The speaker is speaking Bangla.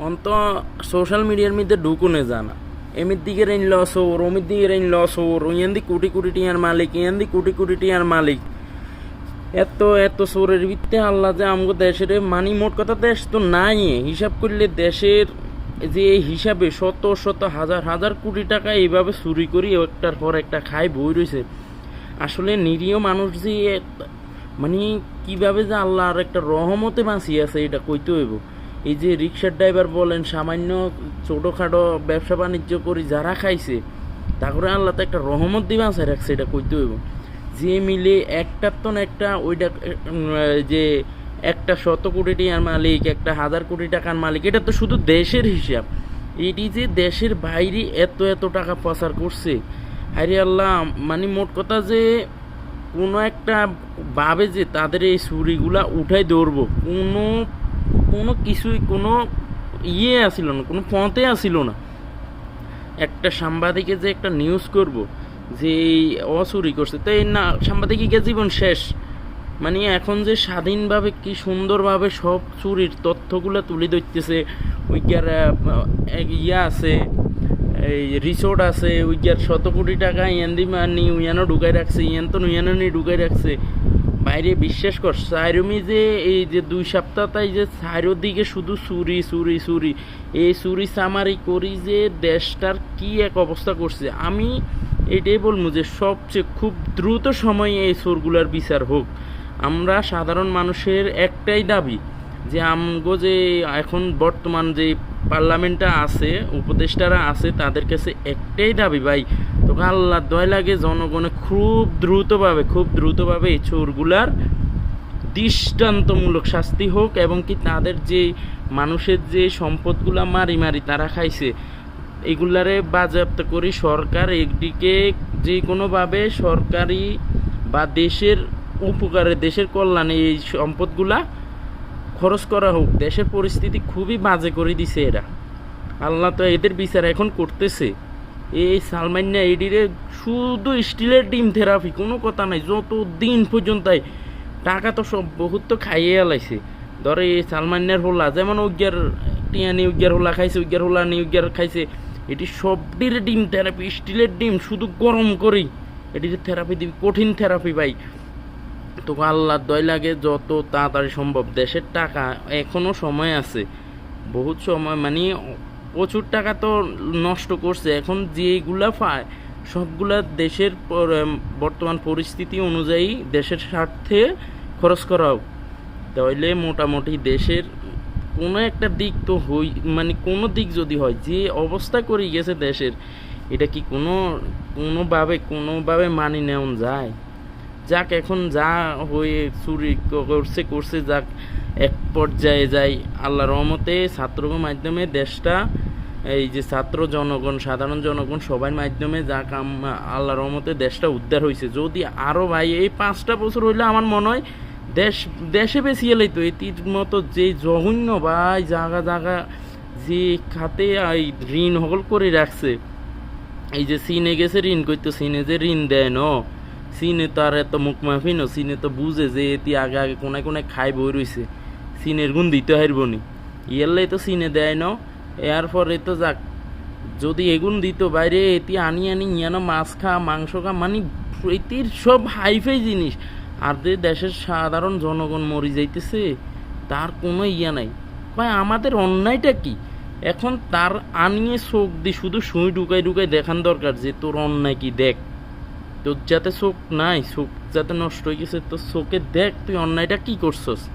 অন্ত সোশ্যাল মিডিয়ার মধ্যে ঢুকুনে জানা এমির দিকে রেঞ্জ লস ওর অমির দিকে রেঞ্জ লস ওর ইয়ান্দি কোটি কোটি টিয়ার মালিক ইয়ান্দি কোটি কোটি টিয়ার মালিক এত এত সোরের ভিত্তে আল্লাহ যে আমগো দেশের মানি মোট কথা দেশ তো নাই হিসাব করলে দেশের যে হিসাবে শত শত হাজার হাজার কোটি টাকা এইভাবে চুরি করি একটার পর একটা খাই বই রয়েছে। আসলে নিরীহ মানুষ যে মানে কিভাবে যে আল্লাহর একটা রহমতে বাঁচিয়ে আছে এটা কইতে হইব। এই যে রিক্সার ড্রাইভার বলেন, সামান্য ছোটোখাটো ব্যবসা বাণিজ্য করি যারা খাইছে, তারপরে আল্লাহ তো একটা রহমত দিয়ে বাঁচায় রাখছে, এটা কইতে হইব। যে মিলে একটার তো একটা ওইটা যে একটা শত কোটি টাকার মালিক, একটা হাজার কোটি টাকার মালিক, এটা তো শুধু দেশের হিসাব। এটি যে দেশের বাইরে এত এত টাকা পাচার করছে, হায়রে আল্লাহ, মানে মোট কথা যে কোনো একটা ভাবে যে তাদের এই চুরিগুলা উঠাই ধরবো, কোনো কোনো কিছুই কোনো আসিল না, কোনো পথে আসিল না। একটা সাংবাদিকে যে একটা নিউজ করব যে চুরি করছে, তো এই না সাংবাদিকের জীবন শেষ। মানে এখন যে স্বাধীনভাবে কি সুন্দরভাবে সব চুরির তথ্যগুলো তুলে ধরতেছে, ওইকার আছে, এই রিসোর্ট আছে, ওইকার শত কোটি টাকা ইয়ান্দি মানি উইয়ানো ঢুকাই রাখছে, ইয়ান তো নুয়ানো নিয়ে ঢুকাই রাখছে। বাইরে বিশ্বাস কর সাইরমি যে এই যে 2 সপ্তাহ তাই যে সাইরোর দিকে শুধু চুরি চুরি চুরি, এই চুরি চামারি করি যে দেশটার কি এক অবস্থা করছে। আমি এটাই বলবো যে সবচেয়ে খুব দ্রুত সময়ে এই চোরগুলার বিচার হোক। আমরা সাধারণ মানুষের একটাই দাবি যে আমগো যে এখন বর্তমান যে পার্লামেন্টটা আছে, উপদেষ্টারা আছে, তাদের কাছে একটাই দাবি, ভাই তোকে আল্লাহ দয় লাগে জনগণে খুব দ্রুতভাবে এই চোরগুলার দৃষ্টান্তমূলক শাস্তি হোক, এবং কি তাদের যে মানুষের যে সম্পদগুলা মারি মারি তারা খাইছে এগুলারে বাজেয়াপ্ত করি। সরকার একদিকে যে কোনোভাবে সরকারি বা দেশের উপকারে, দেশের কল্যাণে এই সম্পদগুলা খরচ করা হোক। দেশের পরিস্থিতি খুবই বাজে করে দিছে এরা, আল্লাহ তো এদের বিচার এখন করতেছে। এই সালমান্না এডিরে শুধু স্টিলের ডিম থেরাপি, কোনো কথা নাই, যত দিন পর্যন্ত টাকা তো সব বহুত তো খাইয়ে এলাইছে। ধরে এই সালমান্নার হোলা যেমন উজ্ঞার টিয়ানি উজ্ঞার হোলা খাইছে, উজ্ঞার হোলা নি উজ্ঞার খাইছে, এটি সবটির ডিম থেরাপি, স্টিলের ডিম শুধু গরম করেই এটির থেরাপি দিবি, কঠিন থেরাপি ভাই। তো আল্লাহর দয় লাগে যত তাড়াতাড়ি সম্ভব, দেশের টাকা এখনও সময় আছে, বহুত সময়, মানে প্রচুর টাকা তো নষ্ট করছে। এখন যেগুলা পায় সবগুলা দেশের বর্তমান পরিস্থিতি অনুযায়ী দেশের স্বার্থে খরচ করা হোক। তাহলে মোটামুটি দেশের কোনো একটা দিক তো মানে কোনো দিক যদি হয়, যে অবস্থা করে গেছে দেশের, এটা কি কোনোভাবে মানি নেওয়া যায়? যাক, এখন যা হয়ে চুরি করছে যাক, এক পর্যায়ে যাই আল্লাহর রহমতে ছাত্রদের মাধ্যমে দেশটা, এই যে ছাত্র জনগণ, সাধারণ জনগণ সবার মাধ্যমে যাক আল্লাহর রহমতে দেশটা উদ্ধার হয়েছে। যদি আরও ভাই এই 5টা বছর হইলে আমার মনে হয় দেশে বেশি এলেই তো এটির মতো যে জঘন্য ভাই জায়গা যে খাতে এই ঋণ হল করে রাখছে। এই যে চীনে গেছে ঋণ করতো, চীনে যে ঋণ দেয় ন, চীনে তো আর এত মুখ মাফি ন, চীনে তো বুঝে যে এটি আগে কোনায় খাই বই রয়েছে, চীনের গুণ দিতে হারবনি, ইয়ারলাই তো চীনে দেয় ন। এর পরে তো যাক, যদি এগুন দিত বাইরে এটি আনি ইয়ানো মাছ খা মাংস খা, মানে এটির সব হাইফাই জিনিস, আর যে দেশের সাধারণ জনগণ মরি যাইতেছে তার কোনো নাই। ভাই আমাদের অন্যায়টা কি? এখন তার আনিয়ে চোখ দিয়ে শুধু সুই ঢুকাই দেখান দরকার যে তোর অন্যায় কি দেখ। তোর যাতে চোখ নাই, চোখ যাতে নষ্ট হয়ে গেছে, তোর চোখে দেখ তুই অন্যায়টা কি করছস।